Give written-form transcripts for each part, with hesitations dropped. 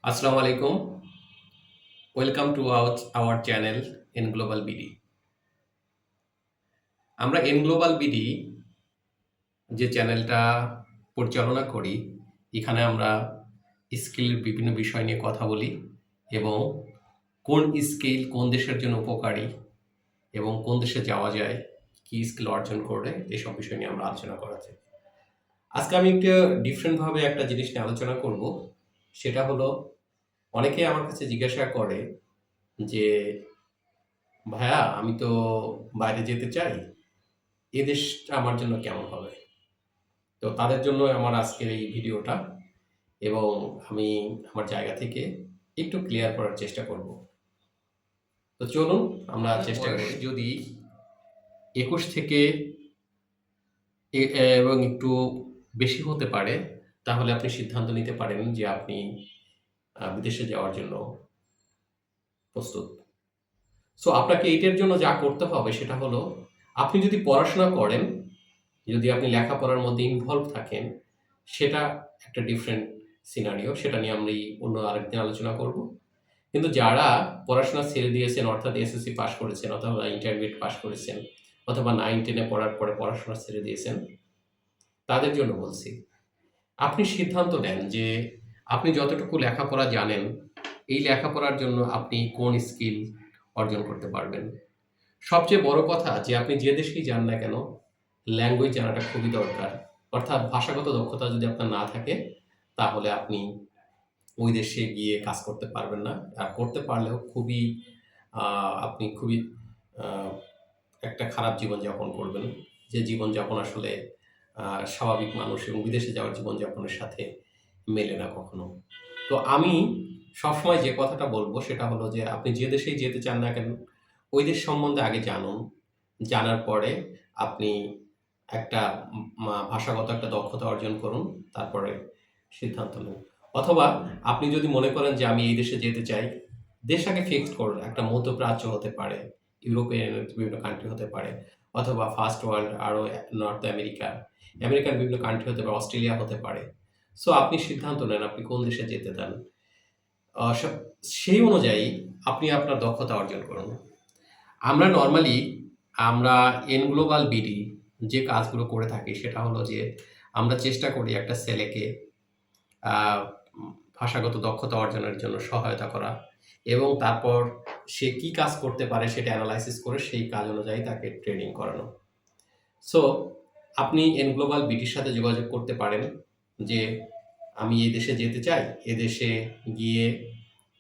আসসালামু আলাইকুম। Welcome to our channel N global BD. আমরা এন গ্লোবাল বিডি যে চ্যানেলটা পরিচালনা করি, এখানে আমরা স্কিলের বিভিন্ন বিষয় নিয়ে কথা বলি এবং কোন স্কিল কোন দেশের জন্য উপকারী এবং কোন দেশে যাওয়া যায়, কি স্কিল অর্জন করলে এসব বিষয় নিয়ে আমরা আলোচনা করা যায়। আজকে আমি একটু ডিফারেন্টভাবে একটা জিনিস নিয়ে আলোচনা করব। সেটা হলো, অনেকেই আমার কাছে জিজ্ঞাসা করে যে, "ভাইয়া আমি তো বাইরে যেতে চাই। এ দেশটা আমার জন্য কেমন হবে?" তো তাদের জন্য আমার আজকের এই ভিডিওটা, এবং আমি আমার জায়গা থেকে একটু ক্লিয়ার করার চেষ্টা করব। তো চলুন আমরা চেষ্টা করি। যদি ২১ থেকে এবং একটু বেশি হতে পারে, তাহলে আপনি সিদ্ধান্ত নিতে পারেন যে আপনি বিদেশে যাওয়ার জন্য প্রস্তুত। সো আপনাকে এইটার জন্য যা করতে হবে সেটা হলো, আপনি যদি পড়াশোনা করেন, যদি আপনি লেখাপড়ার মধ্যে ইনভলভ থাকেন, সেটা একটা ডিফারেন্ট সিনারিও। সেটা নিয়ে আমি অন্য আরেকদিন আলোচনা করব। কিন্তু যারা পড়াশোনা ছেড়ে দিয়েছেন, অর্থাৎ এসএসসি পাস করেছেন অথবা ইন্টারমিডিয়েট পাস করেছেন অথবা 9-10 এ পড়ার পরে পড়াশোনা ছেড়ে দিয়েছেন, তাদের জন্য বলছি। আপনি সিদ্ধান্ত নেন যে আপনি যতটুকু লেখাপড়া জানেন, এই লেখাপড়ার জন্য আপনি কোন স্কিল অর্জন করতে পারবেন। সবচেয়ে বড় কথা যে আপনি যে দেশেই যান না কেন, ল্যাঙ্গুয়েজ জানাটা খুবই দরকার। অর্থাৎ ভাষাগত দক্ষতা যদি আপনার না থাকে, তাহলে আপনি ওই দেশে গিয়ে কাজ করতে পারবেন না। আর করতে পারলেও আ আপনি খুবই আ একটা খারাপ জীবনযাপন করবেন। যে জীবনযাপন আসলে আ স্বাভাবিক মানুষ এবং বিদেশে যাওয়ার জীবনযাপনের সাথে মেলে না কখনো। তো আমি সবসময় যে কথাটা বলব সেটা হলো যে, আপনি যে দেশেই যেতে চান না কেন, ওই দেশ সম্বন্ধে আগে জানুন। জানার পরে আপনি একটা ভাষাগত একটা দক্ষতা অর্জন করুন। তারপরে সিদ্ধান্ত নিন। অথবা আপনি যদি মনে করেন যে আমি এই দেশে যেতে চাই, দেশ আগে ফিক্সড করুন। একটা মধ্যপ্রাচ্য হতে পারে, ইউরোপিয়ান বিভিন্ন কান্ট্রি হতে পারে, অথবা ফার্স্ট ওয়ার্ল্ড আরো নর্থ আমেরিকা, আমেরিকার বিভিন্ন কান্ট্রি হতে পারে, অস্ট্রেলিয়া হতে পারে। সো আপনি সিদ্ধান্ত নেন আপনি কোন দেশে যেতে চান। আ স সেই অনুযায়ী আপনি আপনার দক্ষতা অর্জন করুন। আমরা নরমালি আমরা এন গ্লোবাল বিডি যে কাজগুলো করে থাকি সেটা হলো যে, আমরা চেষ্টা করি একটা ছেলেকে আ ভাষাগত দক্ষতা অর্জনের জন্য সহায়তা করা এবং তারপর সে কি কাজ করতে পারে সেটা এনালাইসিস করে সেই কাজ অনুযায়ী তাকে ট্রেনিং করানো। সো আপনি এন গ্লোবাল বিডির সাথে যোগাযোগ করতে পারেন যে, "আমি এই দেশে যেতে চাই। এদেশে গিয়ে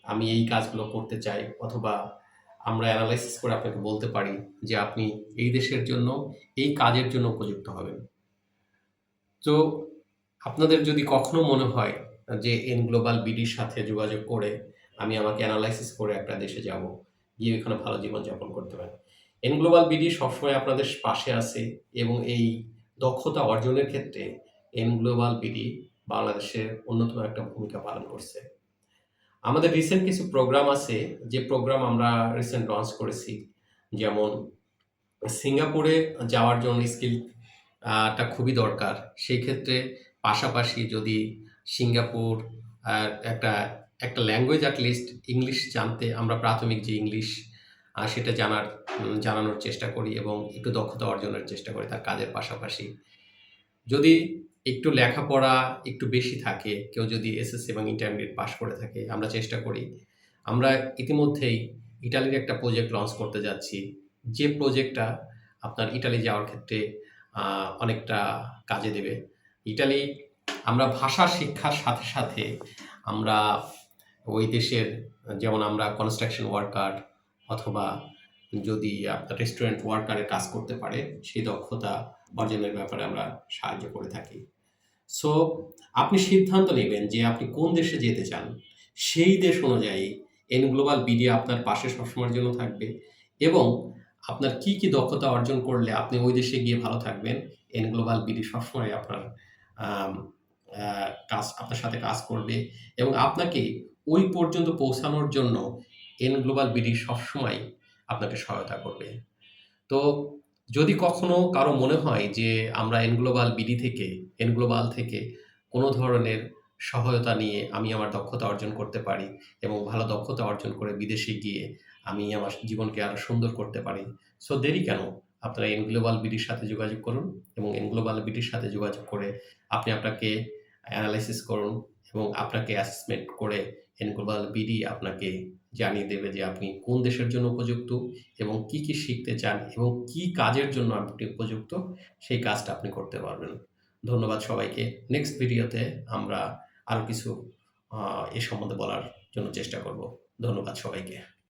আমি এই কাজগুলো করতে চাই।" অথবা আমরা এনালাইসিস করে আপনাকে বলতে পারি যে, "আপনি এই দেশের জন্য এই কাজের জন্য উপযুক্ত হবেন।" তো আপনাদের যদি কখনো মনে হয় যে এন গ্লোবাল বিডির সাথে যোগাযোগ করে আমি আমাকে এনালাইসিস করে একটা দেশে যাবো, গিয়ে ওখানে ভালো জীবনযাপন করতে পারি। এন গ্লোবাল বিডি সবসময় আপনাদের পাশে আছে এবং এই দক্ষতা অর্জনের ক্ষেত্রে এন গ্লোবাল বিডি বাংলাদেশের অন্যতম একটা ভূমিকা পালন করছে। আমাদের রিসেন্ট কিছু প্রোগ্রাম আছে, যে প্রোগ্রাম আমরা রিসেন্ট লঞ্চ করেছি। যেমন সিঙ্গাপুরে যাওয়ার জন্য স্কিল টা খুবই দরকার। সেই ক্ষেত্রে পাশাপাশি যদি সিঙ্গাপুর একটা একটা ল্যাঙ্গুয়েজ এট লিস্ট ইংলিশ জানতে, আমরা প্রাথমিক যে ইংলিশ সেটা জানানোর চেষ্টা করি এবং একটু দক্ষতা অর্জনের চেষ্টা করি তার কাজের পাশাপাশি। যদি একটু লেখাপড়া একটু বেশি থাকে, কেউ যদি এসএসসি এবং ইন্টারমিডিয়েট পাস করে থাকে, আমরা চেষ্টা করি। আমরা ইতিমধ্যেই ইটালির একটা প্রজেক্ট লঞ্চ করতে যাচ্ছি। যে প্রজেক্টটা আপনার ইটালি যাওয়ার ক্ষেত্রে আ অনেকটা কাজে দেবে। ইটালি আমরা ভাষা শিক্ষার সাথে, সাথে আমরা ওই দেশের, যেমন আমরা কনস্ট্রাকশন ওয়ার্কার অথবা যদি আপনার রেস্টুরেন্ট ওয়ার্কারের কাজ করতে পারে, সেই দক্ষতা অর্জনের ব্যাপারে আমরা সাহায্য করে থাকি। সো আপনি সিদ্ধান্ত নেবেন যে আপনি কোন দেশে যেতে চান। সেই দেশ অনুযায়ী এন গ্লোবাল বিডি আপনার পাশে সবসময়ের জন্য থাকবে এবং আপনার কি দক্ষতা অর্জন করলে আপনি ওই দেশে গিয়ে ভালো থাকবেন, এন গ্লোবাল বিডি সবসময় আপনার আম আ আপনার সাথে কাজ করবে এবং আপনাকে ওই পর্যন্ত পৌঁছানোর জন্য এন গ্লোবাল বিডি সবসময় আপনাকে সহায়তা করবে। তো যদি কখনো কারো মনে হয় যে আমরা এন গ্লোবাল থেকে কোনো ধরনের সহায়তা নিয়ে আমি আমার দক্ষতা অর্জন করতে পারি এবং ভালো দক্ষতা অর্জন করে বিদেশে গিয়ে আমি আমার জীবনকে আরো সুন্দর করতে পারি। সো দেরি কেন? আপনারা এন গ্লোবাল বিডির সাথে যোগাযোগ করুন এবং এন গ্লোবাল বিডির সাথে যোগাযোগ করে আপনি আপনাকে এনালাইসিস করুন এবং আপনাকে অ্যাসেসমেন্ট করে এন গ্লোবাল বিডি আপনাকে জানিয়ে দেবে যে আপনি কোন দেশের জন্য উপযুক্ত এবং কি শিখতে চান এবং কি কাজের জন্য আপনি উপযুক্ত সেই কাজটা আপনি করতে পারবেন। ধন্যবাদ সবাইকে। নেক্সট ভিডিওতে আমরা আরো কিছু এ সম্বন্ধে বলার জন্য চেষ্টা করব। ধন্যবাদ সবাইকে।